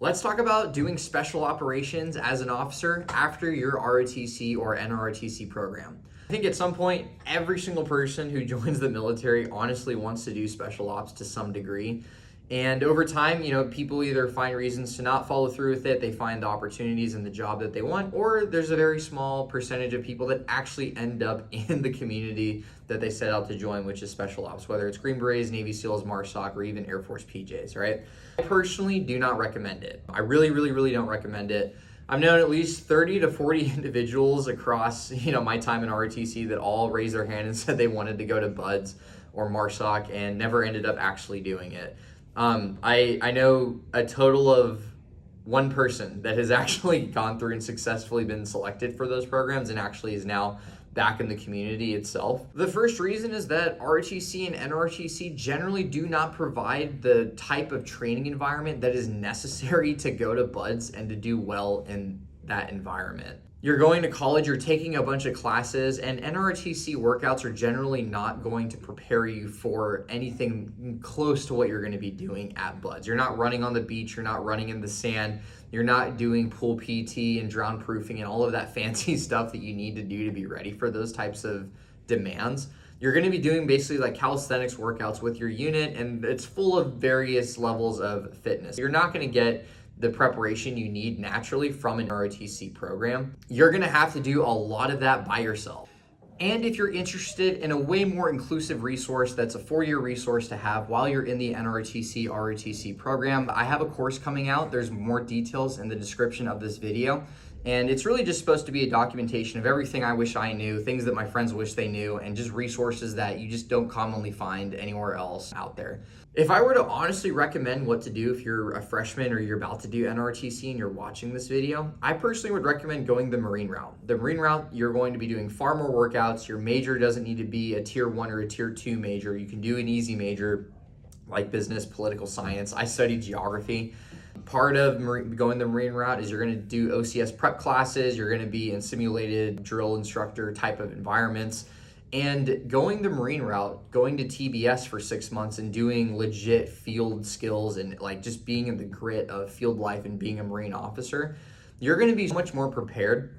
Let's talk about doing special operations as an officer after your ROTC or NROTC program. I think at some point, every single person who joins the military honestly wants to do special ops to some degree. And over time, people either find reasons to not follow through with it, they find the opportunities in the job that they want, or there's a very small percentage of people that actually end up in the community that they set out to join, which is special ops, whether it's Green Berets, Navy SEALs, MARSOC, or even Air Force PJs, right? I personally do not recommend it. I really don't recommend it. I've known at least 30 to 40 individuals across, my time in ROTC that all raised their hand and said they wanted to go to BUDS or MARSOC and never ended up actually doing it. I know a total of one person that has actually gone through and successfully been selected for those programs and actually is now back in the community itself. The first reason is that ROTC and NROTC generally do not provide the type of training environment that is necessary to go to BUDS and to do well in that environment. You're going to college, you're taking a bunch of classes, and NROTC workouts are generally not going to prepare you for anything close to what you're going to be doing at BUDS. You're not running on the beach, you're not running in the sand, you're not doing pool PT and drown proofing and all of that fancy stuff that you need to do to be ready for those types of demands. You're going to be doing basically like calisthenics workouts with your unit, and it's full of various levels of fitness. You're not going to get the preparation you need naturally from an ROTC program. You're gonna have to do a lot of that by yourself. And if you're interested in a way more inclusive resource that's a 4-year resource to have while you're in the NROTC ROTC program, I have a course coming out. There's more details in the description of this video. And it's really just supposed to be a documentation of everything I wish I knew, things that my friends wish they knew, and just resources that you just don't commonly find anywhere else out there. If I were to honestly recommend what to do if you're a freshman or you're about to do NROTC and you're watching this video, I personally would recommend going the Marine route. The Marine route, you're going to be doing far more workouts. Your major doesn't need to be a tier 1 or a tier 2 major. You can do an easy major like business, political science. I studied geography. Part of going the Marine route is you're going to do OCS prep classes. You're going to be in simulated drill instructor type of environments. And going the Marine route, going to TBS for 6 months and doing legit field skills and like just being in the grit of field life and being a Marine officer, you're going to be much more prepared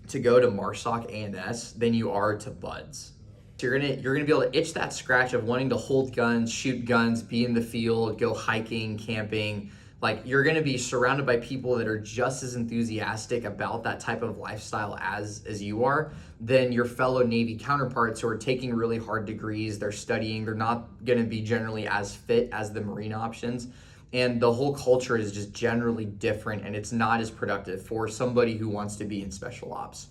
to go to MARSOC A&S than you are to BUDS. So you're gonna be able to itch that scratch of wanting to hold guns, shoot guns, be in the field, go hiking, camping. Like, you're gonna be surrounded by people that are just as enthusiastic about that type of lifestyle as you are than your fellow Navy counterparts who are taking really hard degrees, they're studying, they're not gonna be generally as fit as the Marine options. And the whole culture is just generally different, and it's not as productive for somebody who wants to be in special ops.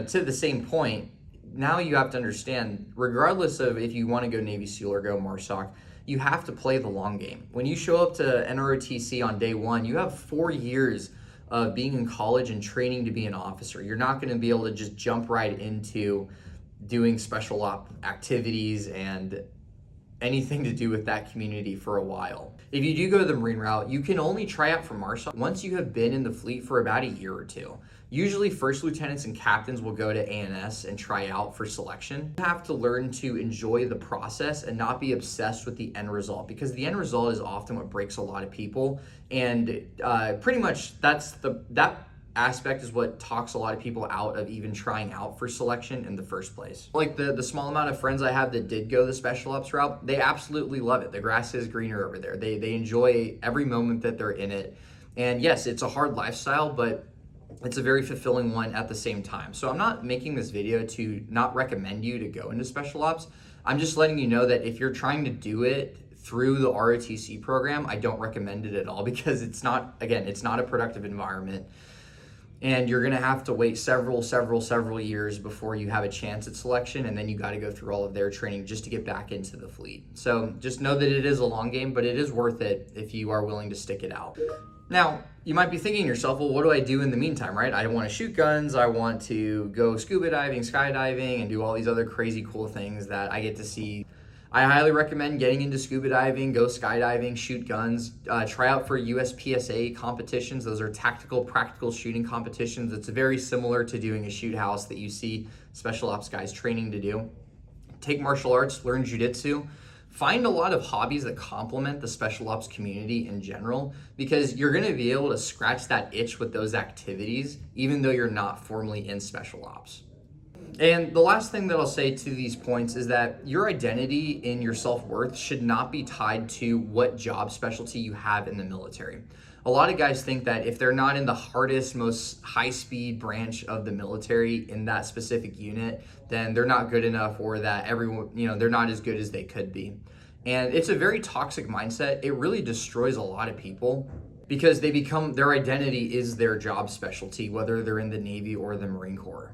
To the same point, now you have to understand, regardless of if you wanna go Navy SEAL or go MARSOC, you have to play the long game. When you show up to NROTC on day 1, you have 4 years of being in college and training to be an officer. You're not gonna be able to just jump right into doing special op activities and anything to do with that community for a while. If you do go the Marine route, you can only try out for MARSOC once you have been in the fleet for about a year or 2. Usually first lieutenants and captains will go to A&S and try out for selection. You have to learn to enjoy the process and not be obsessed with the end result, because the end result is often what breaks a lot of people. And pretty much that aspect is what talks a lot of people out of even trying out for selection in the first place. Like the small amount of friends I have that did go the special ops route, they absolutely love it. The grass is greener over there. They enjoy every moment that they're in it. And yes, it's a hard lifestyle, but it's a very fulfilling one at the same time. So I'm not making this video to not recommend you to go into special ops. I'm just letting you know that if you're trying to do it through the ROTC program, I don't recommend it at all, because it's not a productive environment. And you're gonna have to wait several years before you have a chance at selection, and then you gotta go through all of their training just to get back into the fleet. So just know that it is a long game, but it is worth it if you are willing to stick it out. Now, you might be thinking to yourself, well, what do I do in the meantime, right? I want to shoot guns, I want to go scuba diving, skydiving, and do all these other crazy cool things that I get to see. I highly recommend getting into scuba diving, go skydiving, shoot guns, try out for USPSA competitions. Those are tactical, practical shooting competitions. It's very similar to doing a shoot house that you see special ops guys training to do. Take martial arts, learn jiu-jitsu. find a lot of hobbies that complement the special ops community in general, because you're going to be able to scratch that itch with those activities, even though you're not formally in special ops. And the last thing that I'll say to these points is that your identity in your self-worth should not be tied to what job specialty you have in the military. A lot of guys think that if they're not in the hardest, most high-speed branch of the military in that specific unit, then they're not good enough, or that everyone, they're not as good as they could be. And it's a very toxic mindset. It really destroys a lot of people, because their identity is their job specialty, whether they're in the Navy or the Marine Corps.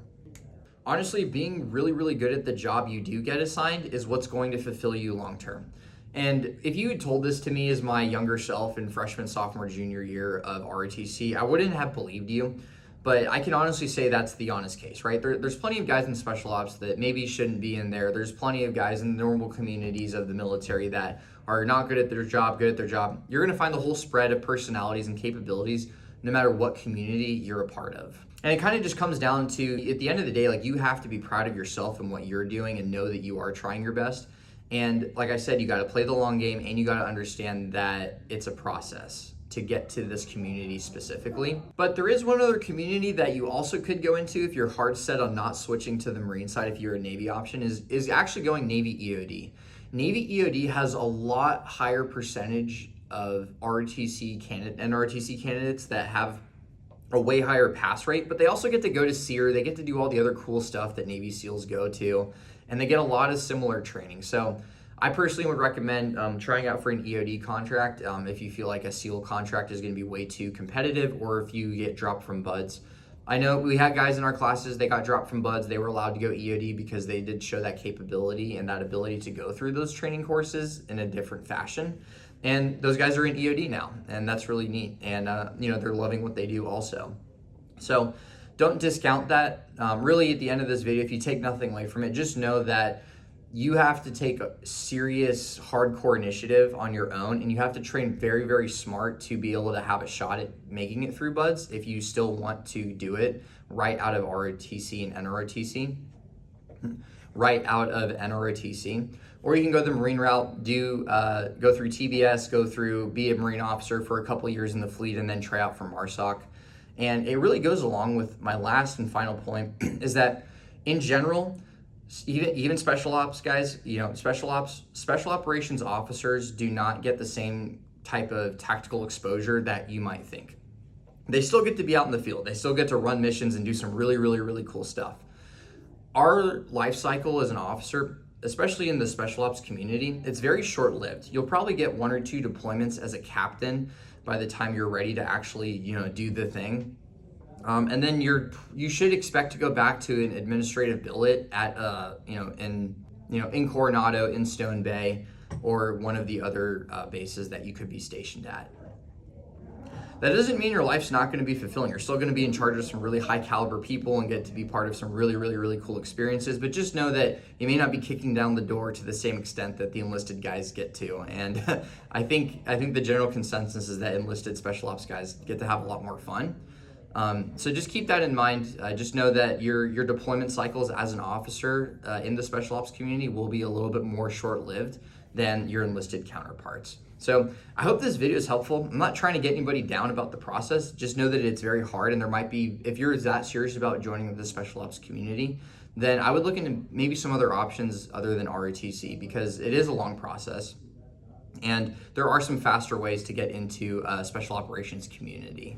Honestly, being really, really good at the job you do get assigned is what's going to fulfill you long term. And if you had told this to me as my younger self in freshman, sophomore, junior year of ROTC, I wouldn't have believed you. But I can honestly say that's the honest case, right? There's plenty of guys in special ops that maybe shouldn't be in there. There's plenty of guys in the normal communities of the military that are not good at their job, good at their job. You're going to find the whole spread of personalities and capabilities no matter what community you're a part of. And it kind of just comes down to, at the end of the day, like, you have to be proud of yourself and what you're doing and know that you are trying your best. And like I said, you got to play the long game, and you got to understand that it's a process to get to this community specifically. But there is one other community that you also could go into if you're hard set on not switching to the Marine side, if you're a Navy option, is actually going Navy EOD. Navy EOD has a lot higher percentage of ROTC NROTC candidates that have a way higher pass rate, but they also get to go to SEER, they get to do all the other cool stuff that Navy SEALs go to, and they get a lot of similar training. So I personally would recommend trying out for an EOD contract if you feel like a SEAL contract is going to be way too competitive, or if you get dropped from BUDS. I know we had guys in our classes, they got dropped from BUDS, they were allowed to go EOD because they did show that capability and that ability to go through those training courses in a different fashion. And those guys are in EOD now, and that's really neat. And they're loving what they do also. So don't discount that. Really, at the end of this video, if you take nothing away from it, just know that you have to take a serious, hardcore initiative on your own, and you have to train very, very smart to be able to have a shot at making it through BUDS if you still want to do it right out of ROTC and NROTC. Right out of NROTC. Or you can go the Marine route, go through TBS, be a Marine officer for a couple years in the fleet, and then try out for MARSOC. And it really goes along with my last and final point is that in general, even special ops guys, special operations officers do not get the same type of tactical exposure that you might think. They still get to be out in the field. They still get to run missions and do some really, really, really cool stuff. Our life cycle as an officer, especially in the special ops community, it's very short-lived. You'll probably get 1 or 2 deployments as a captain by the time you're ready to actually, do the thing. And then you should expect to go back to an administrative billet at, in Coronado, in Stone Bay, or one of the other bases that you could be stationed at. That doesn't mean your life's not going to be fulfilling. You're still going to be in charge of some really high caliber people and get to be part of some really, really, really cool experiences. But just know that you may not be kicking down the door to the same extent that the enlisted guys get to. And I think the general consensus is that enlisted special ops guys get to have a lot more fun. So just keep that in mind. Just know that your deployment cycles as an officer in the special ops community will be a little bit more short-lived than your enlisted counterparts. So I hope this video is helpful. I'm not trying to get anybody down about the process. Just know that it's very hard, and there might be, if you're that serious about joining the special ops community, then I would look into maybe some other options other than ROTC, because it is a long process. And there are some faster ways to get into a special operations community.